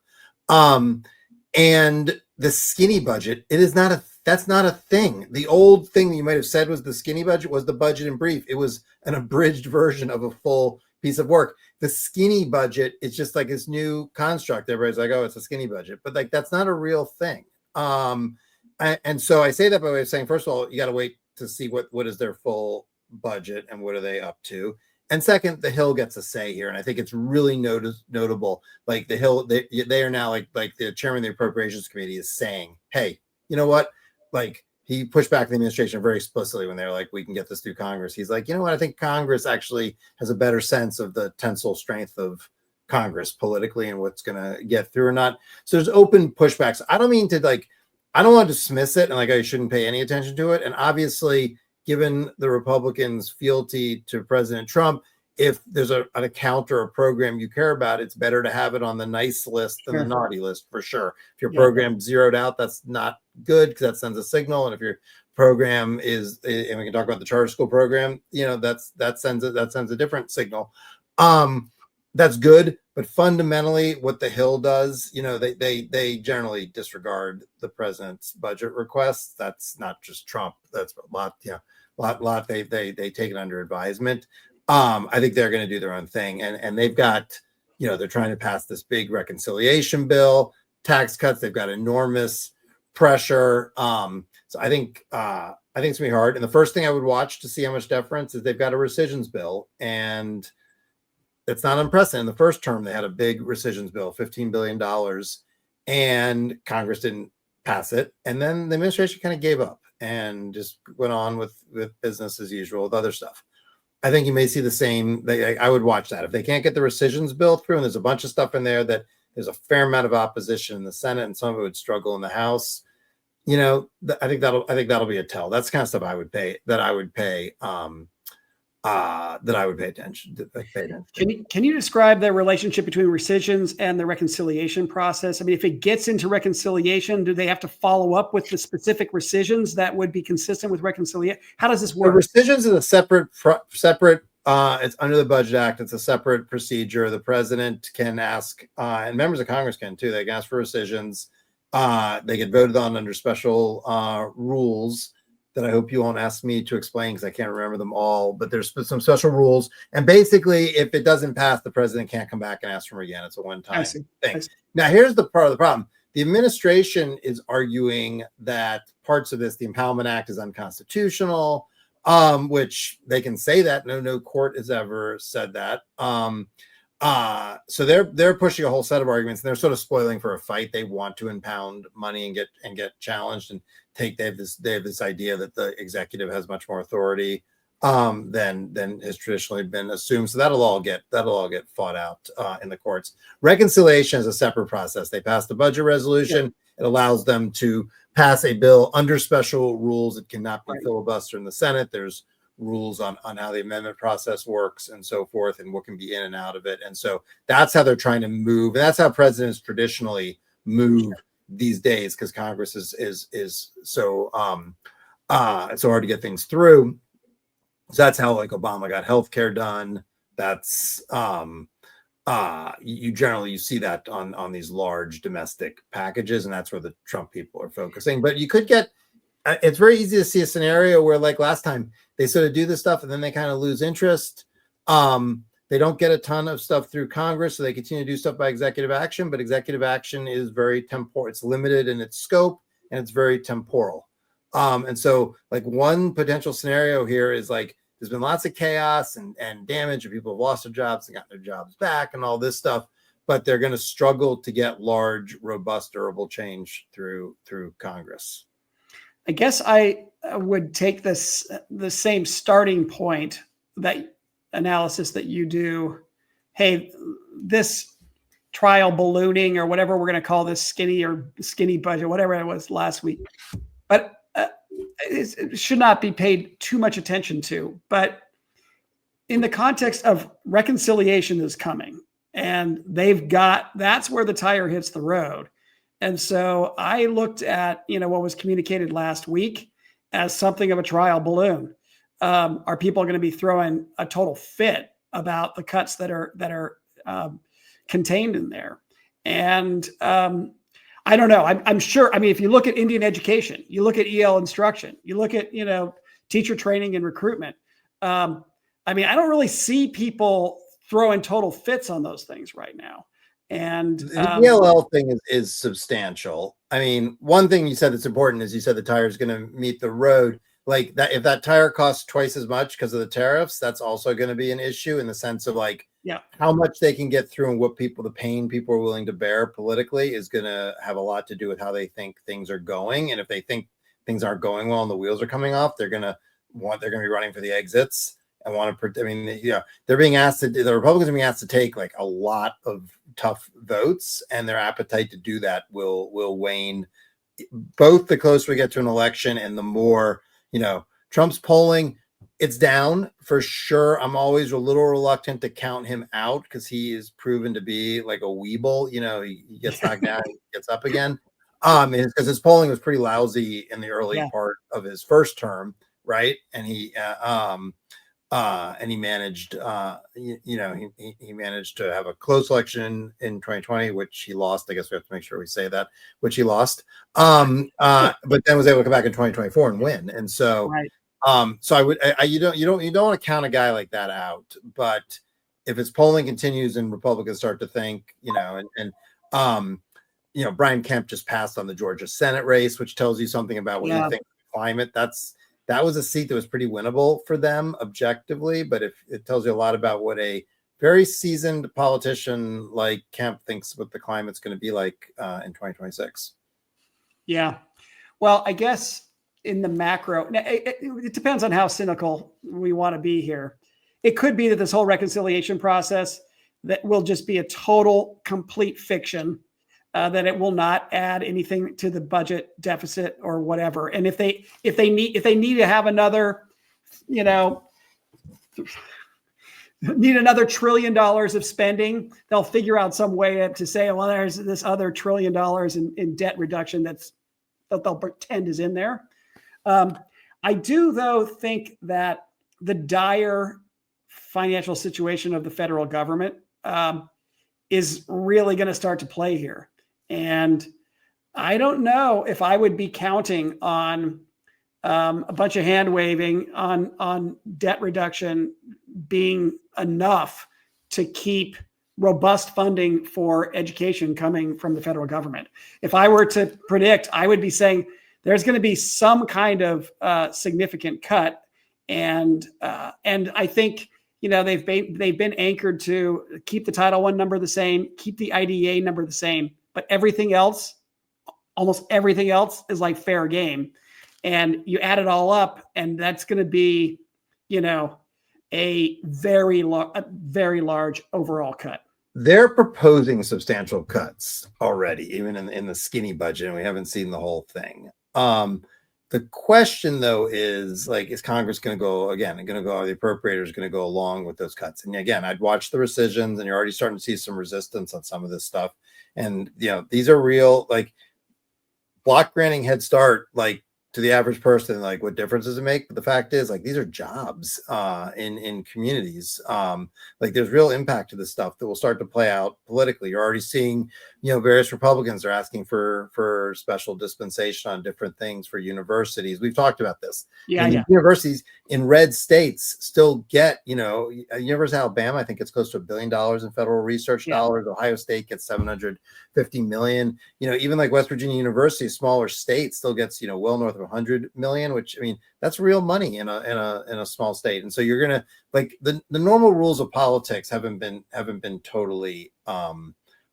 And the skinny budget, that's not a thing. The old thing that you might have said was the skinny budget was the budget in brief. It was an abridged version of a full piece of work. The skinny budget, it's just like this new construct. Everybody's like, oh, it's a skinny budget. But like, that's not a real thing. And so I say that by way of saying, first of all, you got to wait to see what is their full budget and what are they up to. And second, the Hill gets a say here, and I think it's really notable. Like the Hill, they are now like the chairman of the Appropriations Committee is saying, "Hey, you know what? Like he pushed back the administration very explicitly when they're like, we can get this through Congress. He's like, you know what? I think Congress actually has a better sense of the tensile strength of Congress politically and what's going to get through or not. So there's open pushbacks. I don't mean to I don't want to dismiss it and I shouldn't pay any attention to it. And obviously, given the Republicans' fealty to President Trump, if there's an account or a program you care about, it's better to have it on the nice list than the naughty list for sure. If your program zeroed out, that's not good because that sends a signal. And if your program is, and we can talk about the charter school program, that sends a different signal. That's good, but fundamentally, what the Hill does, they generally disregard the president's budget requests. That's not just Trump. That's a lot. Lot. They take it under advisement. I think they're going to do their own thing, and they've got, they're trying to pass this big reconciliation bill, tax cuts. They've got enormous pressure. So I think it's gonna be hard. And the first thing I would watch to see how much deference is they've got a rescissions bill, and it's not unprecedented. In the first term, they had a big rescissions bill, $15 billion, and Congress didn't pass it. And then the administration kind of gave up and just went on with business as usual with other stuff. I think you may see the same. I would watch that. If they can't get the rescissions bill through, and there's a bunch of stuff in there that there's a fair amount of opposition in the Senate, and some of it would struggle in the House, I think that'll be a tell. That's the kind of stuff I would pay attention to. Can you describe the relationship between rescissions and the reconciliation process? I mean, if it gets into reconciliation, do they have to follow up with the specific rescissions that would be consistent with reconciliation? How does this work? The rescissions is a separate. It's under the Budget Act. It's a separate procedure. The president can ask, and members of Congress can too. They can ask for rescissions. They get voted on under special rules that I hope you won't ask me to explain because I can't remember them all, but there's some special rules. And basically, if it doesn't pass, the president can't come back and ask for them again. It's a one-time thing. Now, here's the part of the problem. The administration is arguing that parts of this, the Impoundment Act, is unconstitutional, which they can say that. No court has ever said that. So they're pushing a whole set of arguments, and they're sort of spoiling for a fight. They want to impound money and get challenged and they have this idea that the executive has much more authority than has traditionally been assumed. So that'll all get fought out in the courts. Reconciliation is a separate process. They passed the budget resolution. Yeah. It allows them to pass a bill under special rules. It cannot be filibuster in the Senate. There's rules on how the amendment process works and so forth, and what can be in and out of it. And so that's how they're trying to move. And that's how presidents traditionally move these days, because Congress is so it's so hard to get things through. So that's how like Obama got healthcare done. That's you see that on these large domestic packages, and that's where the Trump people are focusing. But you could get it's very easy to see a scenario where, like last time, they sort of do this stuff and then they kind of lose interest. They don't get a ton of stuff through Congress, so they continue to do stuff by executive action, but executive action is very temporal. It's limited in its scope, and it's very temporal. And so like one potential scenario here is like, there's been lots of chaos and damage, and people have lost their jobs and gotten their jobs back and all this stuff, but they're going to struggle to get large, robust, durable change through Congress. I guess I would take the same starting point, that analysis that you do. Hey, this trial ballooning, or whatever we're going to call this, skinny budget, whatever it was last week, but it should not be paid too much attention to. But in the context of reconciliation is coming, and that's where the tire hits the road. And so I looked at, what was communicated last week as something of a trial balloon. Are people going to be throwing a total fit about the cuts that are contained in there? And I don't know. I'm sure. I mean, if you look at Indian education, you look at EL instruction, you look at, teacher training and recruitment. I mean, I don't really see people throwing total fits on those things right now. And the ELL thing is substantial. I mean, one thing you said that's important is you said the tire is going to meet the road. Like that, if that tire costs twice as much because of the tariffs, that's also going to be an issue in the sense of like, how much they can get through and what the pain people are willing to bear politically is going to have a lot to do with how they think things are going. And if they think things aren't going well and the wheels are coming off, they're going to be running for the exits and want to. I mean, they're being asked the Republicans are being asked to take like a lot of tough votes, and their appetite to do that will wane. Both the closer we get to an election and the more, Trump's polling, it's down for sure. I'm always a little reluctant to count him out because he is proven to be like a weeble. He gets knocked down, he gets up again. Because his polling was pretty lousy in the early part of his first term, right? And he managed, he managed to have a close election in 2020, which he lost. I guess we have to make sure we say that, which he lost. But then was able to come back in 2024 and win. And so, so you don't want to count a guy like that out. But if his polling continues and Republicans start to think, Brian Kemp just passed on the Georgia Senate race, which tells you something about what you think of the climate. That was a seat that was pretty winnable for them objectively, but if it tells you a lot about what a very seasoned politician like Kemp thinks what the climate's going to be like in 2026. Yeah. Well, I guess in the macro, it depends on how cynical we want to be here. It could be that this whole reconciliation process that will just be a total, complete fiction. that it will not add anything to the budget deficit or whatever. And if they need to have another, need another $1 trillion of spending, they'll figure out some way to say, well, there's this other $1 trillion in debt reduction that they'll pretend is in there. I do, though, think that the dire financial situation of the federal government is really going to start to play here. And I don't know if I would be counting on a bunch of hand waving on debt reduction being enough to keep robust funding for education coming from the federal government. If I were to predict, I would be saying there's going to be some kind of significant cut. And I think, they've been anchored to keep the Title I number the same, keep the IDEA number the same, but everything else, almost everything else is like fair game. And you add it all up, and that's going to be, a very large overall cut. They're proposing substantial cuts already, even in the skinny budget, and we haven't seen the whole thing. The question, though, is is Congress going to go again? Are the appropriators going to go along with those cuts? And again, I'd watch the rescissions, and you're already starting to see some resistance on some of this stuff. And these are real, block granting Head Start, to the average person, what difference does it make? But the fact is, these are jobs in communities. There's real impact to this stuff that will start to play out politically. You're already seeing, various Republicans are asking for special dispensation on different things for universities. We've talked about this. Yeah. Universities in red states still get, University of Alabama, I think it's close to $1 billion in federal research dollars. Ohio State gets $750 million. Even West Virginia University, a smaller state, still gets, well north of 100 million, which that's real money in a small state. And so you're gonna the normal rules of politics haven't been totally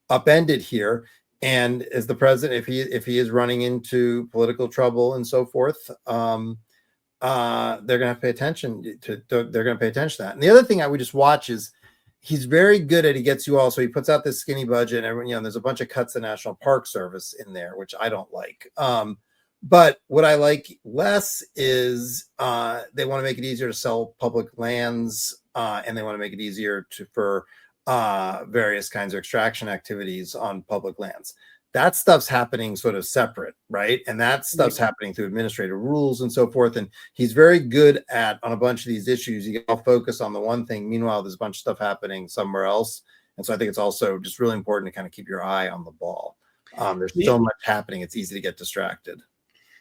upended here. And as the president, if he is running into political trouble and so forth, they're gonna have to pay attention to that. And the other thing I would just watch is he's very good at, he gets you all. So he puts out this skinny budget, and everyone, there's a bunch of cuts to National Park Service in there, which I don't like. But what I like less is they want to make it easier to sell public lands, and they want to make it easier for various kinds of extraction activities on public lands. That stuff's happening sort of separate, right? And that stuff's happening through administrative rules and so forth. And he's very good at, on a bunch of these issues, you can all focus on the one thing. Meanwhile, there's a bunch of stuff happening somewhere else. And so I think it's also just really important to kind of keep your eye on the ball. There's so much happening. It's easy to get distracted.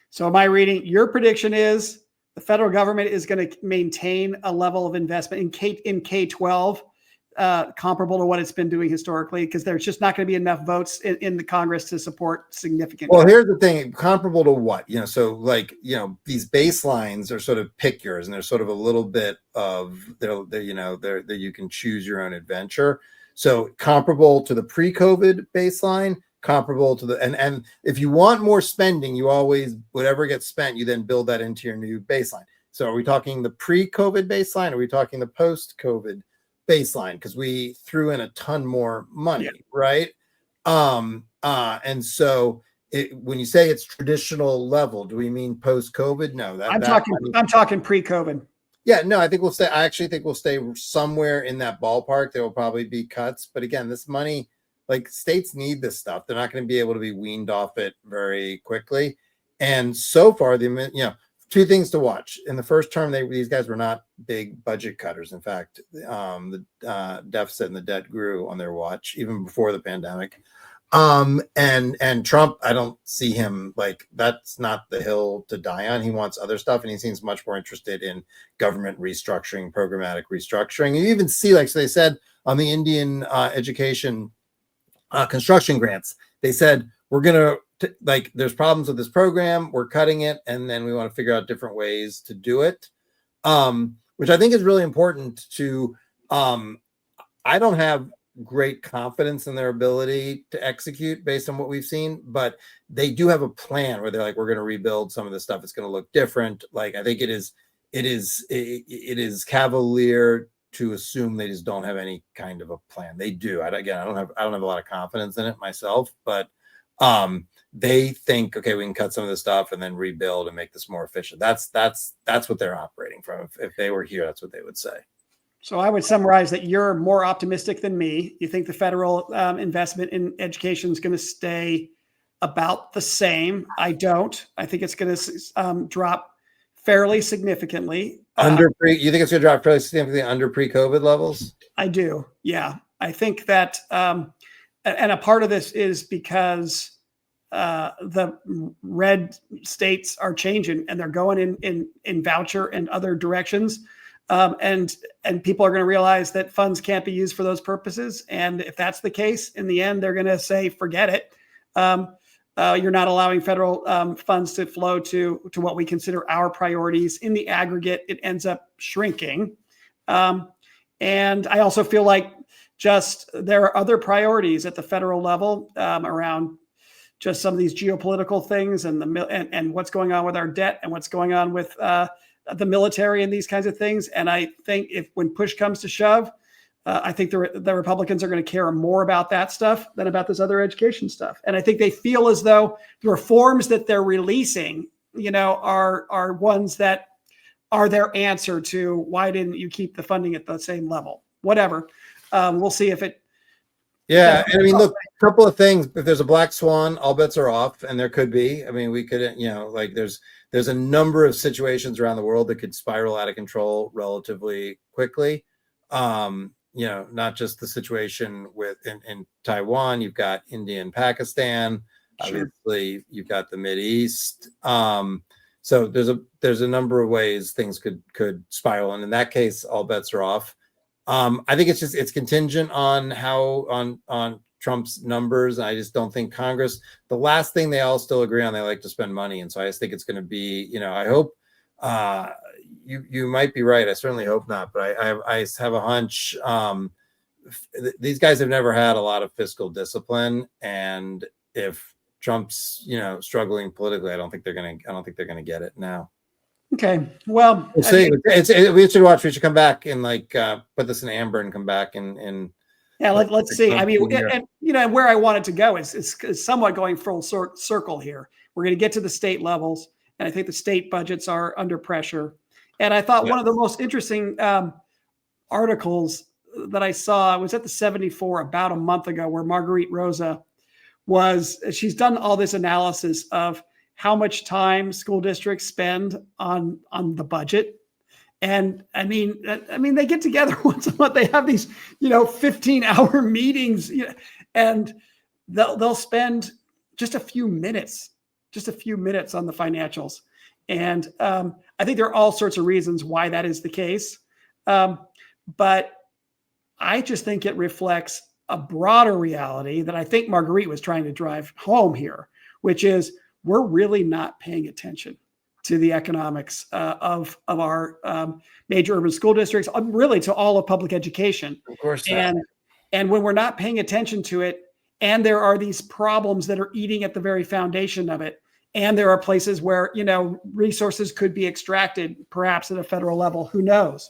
So am I reading, your prediction is the federal government is going to maintain a level of investment in K-12 comparable to what it's been doing historically, because there's just not going to be enough votes in the Congress to support significant. Well, here's the thing, comparable to what? So these baselines are sort of pick yours, and there's sort of a little bit of you can choose your own adventure. So comparable to the pre-COVID baseline, comparable to the, and if you want more spending, you always, whatever gets spent, you then build that into your new baseline. So are we talking the pre-COVID baseline? Are we talking the post-COVID baseline? Because we threw in a ton more money, right? And so when you say it's traditional level, do we mean post-COVID? No, I'm talking pre-COVID. Yeah, no, I actually think we'll stay somewhere in that ballpark. There will probably be cuts, but again, this money, states need this stuff. They're not going to be able to be weaned off it very quickly. And so far, two things to watch. In the first term, these guys were not big budget cutters. In fact, the deficit and the debt grew on their watch, even before the pandemic. And Trump, I don't see him that's not the hill to die on. He wants other stuff, and he seems much more interested in government restructuring, programmatic restructuring. You even see, so they said on the Indian education construction grants, they said, we're going to, there's problems with this program, we're cutting it, and then we want to figure out different ways to do it, which I think is really important to, I don't have great confidence in their ability to execute based on what we've seen, but they do have a plan where they're we're going to rebuild some of this stuff. It's going to look different. I think it is cavalier to assume they just don't have any kind of a plan. They do. I don't have a lot of confidence in it myself, but They think, okay, we can cut some of this stuff and then rebuild and make this more efficient. That's what they're operating from. If they were here, that's what they would say. So I would summarize that you're more optimistic than me. You think the federal investment in education is going to stay about the same. I don't. I think it's going to drop fairly significantly. You think it's going to drop fairly significantly under pre-COVID levels? I do. Yeah. I think that, and a part of this is because the red states are changing and they're going in voucher and other directions. And people are going to realize that funds can't be used for those purposes. And if that's the case, in the end, they're going to say, forget it. You're not allowing federal funds to flow to what we consider our priorities. In the aggregate, it ends up shrinking. And I also feel like there are other priorities at the federal level around just some of these geopolitical things and what's going on with our debt and what's going on with the military and these kinds of things. And I think when push comes to shove, I think the Republicans are going to care more about that stuff than about this other education stuff. And I think they feel as though the reforms that they're releasing, are ones that are their answer to why didn't you keep the funding at the same level? Whatever. We'll see if it. Yeah. I mean, look, a couple of things. If there's a black swan, all bets are off, and there could be. I mean, we could, like there's a number of situations around the world that could spiral out of control relatively quickly. Not just the situation in Taiwan, you've got India and Pakistan, Sure. Obviously you've got the Mideast. So there's a number of ways things could spiral. And in that case, all bets are off. I think it's contingent on on Trump's numbers. I just don't think Congress, the last thing they all still agree on, they like to spend money. And so I just think it's going to be, I hope, you might be right. I certainly hope not, but I have a hunch. These guys have never had a lot of fiscal discipline, and if Trump's struggling politically, I don't think they're gonna get it now. Okay, well, we'll see. We should watch. We should come back and put this in amber and come back and yeah, let's see. I mean, and where I want it to go is somewhat going full circle here. We're going to get to the state levels, and I think the state budgets are under pressure. And I thought one of the most interesting articles that I saw was at the 74 about a month ago, where Marguerite Rosa she's done all this analysis of how much time school districts spend on the budget. And I mean, they get together once a month. They have these, 15-hour meetings, and they'll spend just a few minutes on the financials. And I think there are all sorts of reasons why that is the case. But I just think it reflects a broader reality that I think Marguerite was trying to drive home here, which is we're really not paying attention to the economics of our major urban school districts, really to all of public education. Of course. And when we're not paying attention to it, and there are these problems that are eating at the very foundation of it, and there are places where, resources could be extracted, perhaps at a federal level, who knows?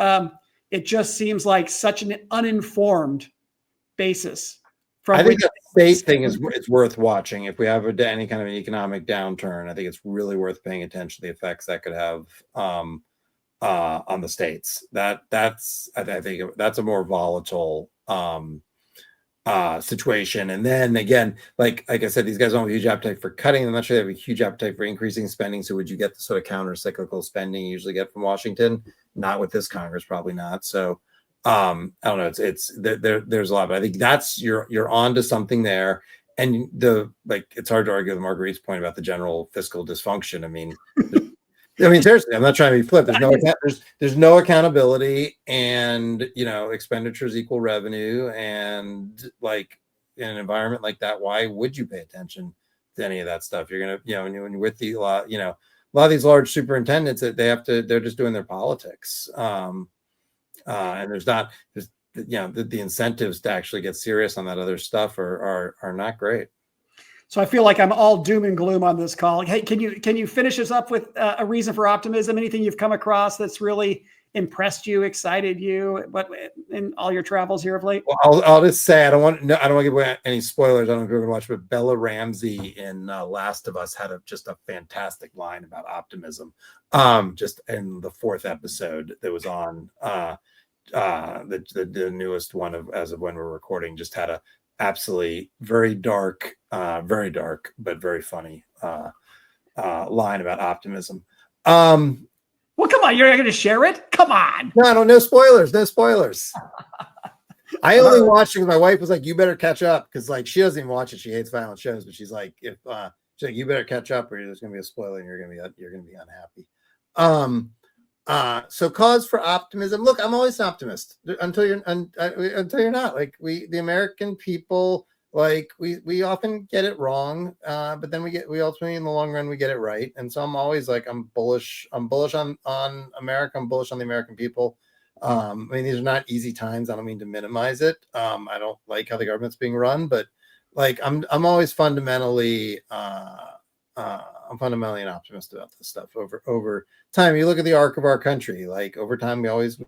It just seems like such an uninformed basis. I think the state thing it's worth watching. If we have any kind of an economic downturn, I think it's really worth paying attention to the effects that could have on the states. I think that's a more volatile situation. And then again, like I said, these guys don't have a huge appetite for cutting. I'm not sure they have a huge appetite for increasing spending. So would you get the sort of counter-cyclical spending you usually get from Washington? Not with this Congress, probably not. So I don't know. There's a lot, but I think that's you're onto something there. And it's hard to argue with Marguerite's point about the general fiscal dysfunction. I mean, seriously, I'm not trying to be flip. There's no accountability, and expenditures equal revenue, and in an environment like that, why would you pay attention to any of that stuff? You're gonna, when you're with a lot of these large superintendents that they're just doing their politics. And there's not the incentives to actually get serious on that other stuff are not great. So I feel like I'm all doom and gloom on this call. Hey, can you finish us up with a reason for optimism? Anything you've come across that's really impressed you, excited you, what in all your travels here of late? Well, I'll just say I don't want to give away any spoilers. I don't know if you're going to watch, but Bella Ramsey in Last of Us had just a fantastic line about optimism. Just in the 4th episode that was on the newest one as of when we're recording, just had a absolutely very dark, but very funny line about optimism. Well, come on, you're not going to share it? Come on. No spoilers. No spoilers. I only watched it because my wife was like, "You better catch up," because like she doesn't even watch it. She hates violent shows, but she's like, "If she's like, you better catch up, or there's going to be a spoiler, and you're going to be unhappy." So cause for optimism. Look, I'm always an optimist until you're not. Like the American people, like we often get it wrong, but then we ultimately in the long run we get it right. And so I'm always like I'm bullish on America. I'm bullish on the American people. I mean, these are not easy times. I don't mean to minimize it. I don't like how the government's being run, but like I'm always fundamentally an optimist about this stuff over time. You look at the arc of our country, like over time, we always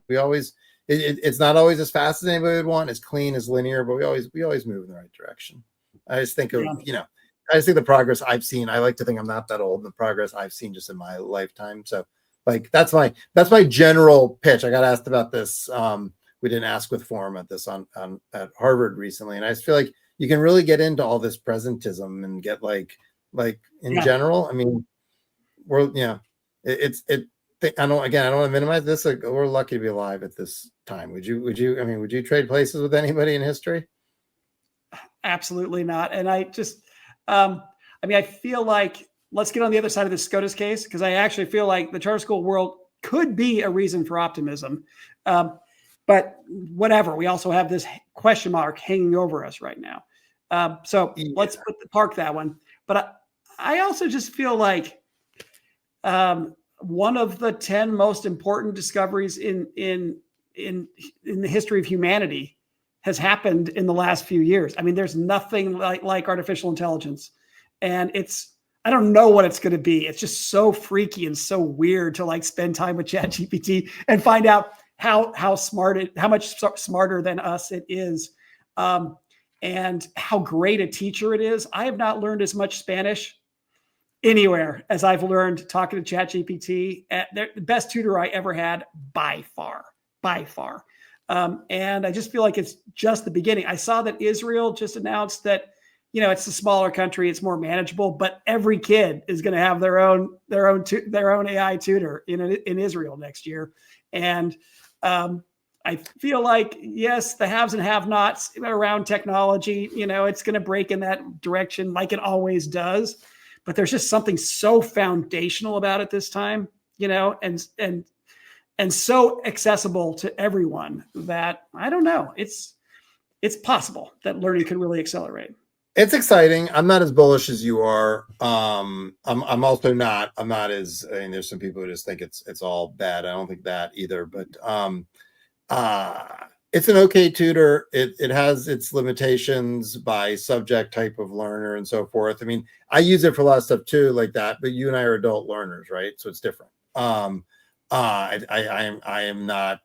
it's not always as fast as anybody would want, as clean, as linear, but we always move in the right direction. I just think of, I just think the progress I've seen, I like to think I'm not that old, the progress I've seen just in my lifetime. So like, that's my general pitch. I got asked about this. We didn't ask with forum at this at Harvard recently. And I just feel like you can really get into all this presentism and get like in general, I mean, I don't want to minimize this. Like, we're lucky to be alive at this time. Would you trade places with anybody in history? Absolutely not. And I just, I feel like let's get on the other side of the SCOTUS case, because I actually feel like the charter school world could be a reason for optimism. But whatever, we also have this question mark hanging over us right now. Let's park that one. But I also just feel like one of the 10 most important discoveries in the history of humanity has happened in the last few years. I mean, there's nothing like artificial intelligence, and I don't know what it's going to be. It's just so freaky and so weird to like spend time with ChatGPT and find out how much smarter than us it is, and how great a teacher it is. I have not learned as much Spanish anywhere as I've learned talking to ChatGPT. The best tutor I ever had by far. And I just feel like it's just the beginning. I saw that Israel just announced that, it's a smaller country, it's more manageable, but every kid is going to have their own AI tutor in Israel next year. And I feel like, yes, the haves and have-nots around technology, it's going to break in that direction like it always does. But there's just something so foundational about it this time, and so accessible to everyone that I don't know. It's possible that learning could really accelerate. It's exciting. I'm not as bullish as you are. I'm also not. I'm not as. I mean, there's some people who just think it's all bad. I don't think that either. But it's an okay tutor. It has its limitations by subject type of learner and so forth. I mean, I use it for a lot of stuff too, like that. But you and I are adult learners, right? So it's different. I am not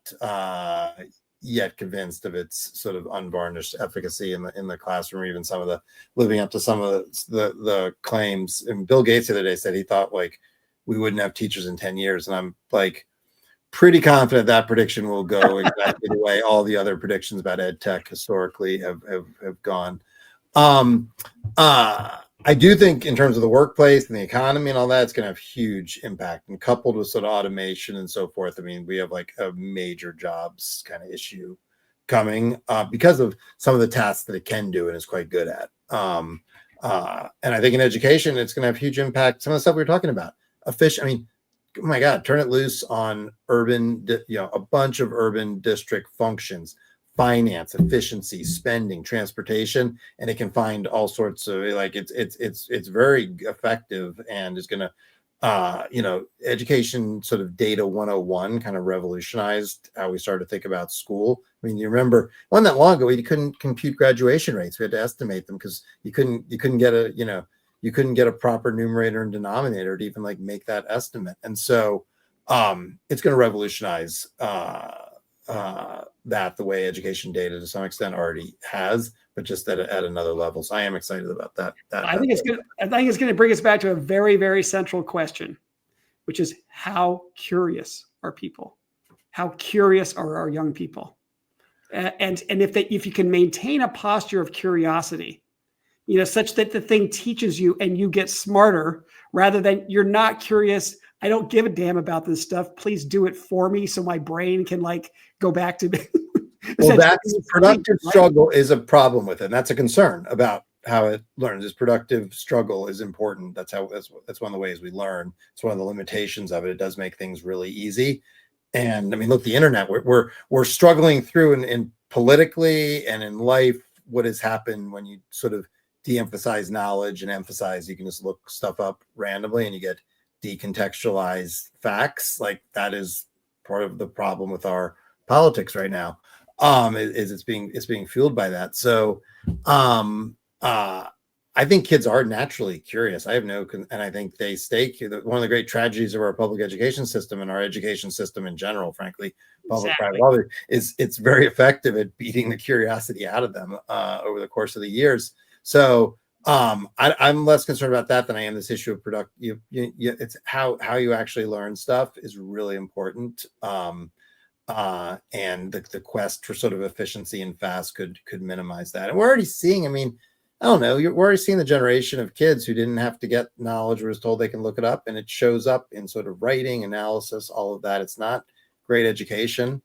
yet convinced of its sort of unvarnished efficacy in the classroom, or even some of the living up to some of the claims. And Bill Gates the other day said he thought like we wouldn't have teachers in 10 years, and I'm like pretty confident that prediction will go exactly the way all the other predictions about ed tech historically have gone. I do think in terms of the workplace and the economy and all that, it's going to have huge impact, and coupled with sort of automation and so forth. I mean, we have like a major jobs kind of issue coming because of some of the tasks that it can do and is quite good at. And I think in education, it's going to have huge impact. Some of the stuff we were talking about, I mean, oh my God, turn it loose on urban, a bunch of urban district functions, finance, efficiency, spending, transportation, and it can find all sorts of it's very effective, and is going to, education sort of data 101 kind of revolutionized how we started to think about school. I mean, you remember, wasn't that long ago, we couldn't compute graduation rates. We had to estimate them because you couldn't get a proper numerator and denominator to even like make that estimate. And so it's going to revolutionize that the way education data to some extent already has, but just at another level. So I am excited about that. I think it's going to bring us back to a very, very central question, which is how curious are people? How curious are our young people? And if you can maintain a posture of curiosity, such that the thing teaches you and you get smarter rather than you're not curious. I don't give a damn about this stuff. Please do it for me so my brain can go back to. Well, that's productive struggle is a problem with it. And that's a concern about how it learns. This productive struggle is important. That's one of the ways we learn. It's one of the limitations of it. It does make things really easy. And I mean, look, the internet, we're struggling through in politically and in life, what has happened when you sort of de-emphasize knowledge and emphasize, you can just look stuff up randomly and you get decontextualized facts. Like that is part of the problem with our politics right now. Is it's being fueled by that. So I think kids are naturally curious. And I think they stay curious. One of the great tragedies of our public education system and our education system in general, frankly, public-private, is it's very effective at beating the curiosity out of them over the course of the years. So I'm less concerned about that than I am this issue of productive. It's how you actually learn stuff is really important. And the quest for sort of efficiency and fast could minimize that. And we're already seeing, I mean, I don't know, we're already seeing the generation of kids who didn't have to get knowledge, were just told they can look it up, and it shows up in sort of writing, analysis, all of that. It's not great education.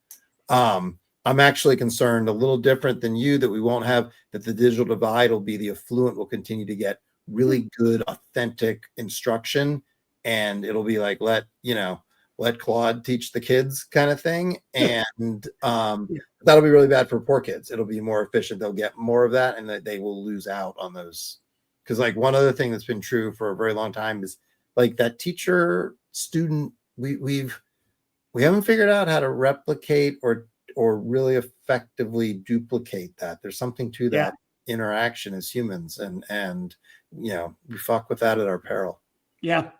I'm actually concerned, a little different than you, that we won't have, that the digital divide will be the affluent will continue to get really good, authentic instruction. And it'll be like, let Claude teach the kids kind of thing. And that'll be really bad for poor kids. It'll be more efficient. They'll get more of that, and that they will lose out on those. Because like one other thing that's been true for a very long time is like that teacher student, we haven't figured out how to replicate or really effectively duplicate that. There's something to that interaction as humans, and we fuck with that at our peril. Yeah.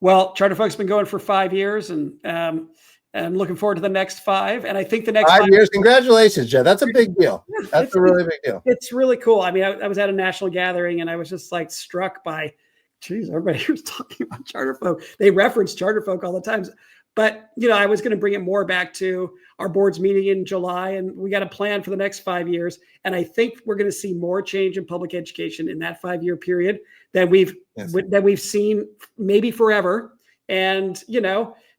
Well, Charter Folk's been going for 5 years, and I'm looking forward to the next 5. And I think the next 5 years. Congratulations, Jed. That's a big deal. That's a really big deal. It's really cool. I mean, I was at a national gathering, and I was just like struck by, geez, everybody here's talking about Charter Folk. They reference Charter Folk all the time. But, I was going to bring it more back to our board's meeting in July, and we got a plan for the next 5 years. And I think we're going to see more change in public education in that 5-year period than we've seen maybe forever. And,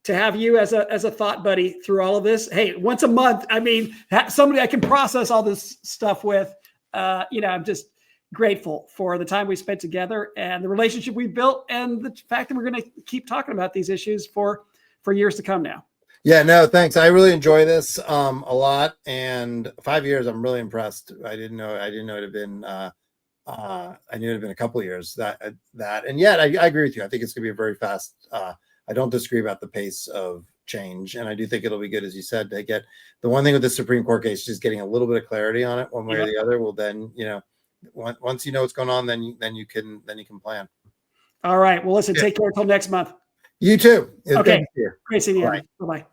to have you as a thought buddy through all of this, hey, once a month, I mean, somebody I can process all this stuff with, I'm just grateful for the time we spent together and the relationship we've built, and the fact that we're going to keep talking about these issues for years to come now. Yeah, no, thanks. I really enjoy this a lot. And 5 years, I'm really impressed. I didn't know it had been, I knew it had been a couple of years that. And yet I agree with you. I think it's going to be a very fast, I don't disagree about the pace of change. And I do think it'll be good, as you said, to get the one thing with the Supreme Court case, just getting a little bit of clarity on it one way or the other. Will then, once you know what's going on, then you can plan. All right. Well, listen, take care until next month. You too. Okay. Great seeing you. Bye-bye.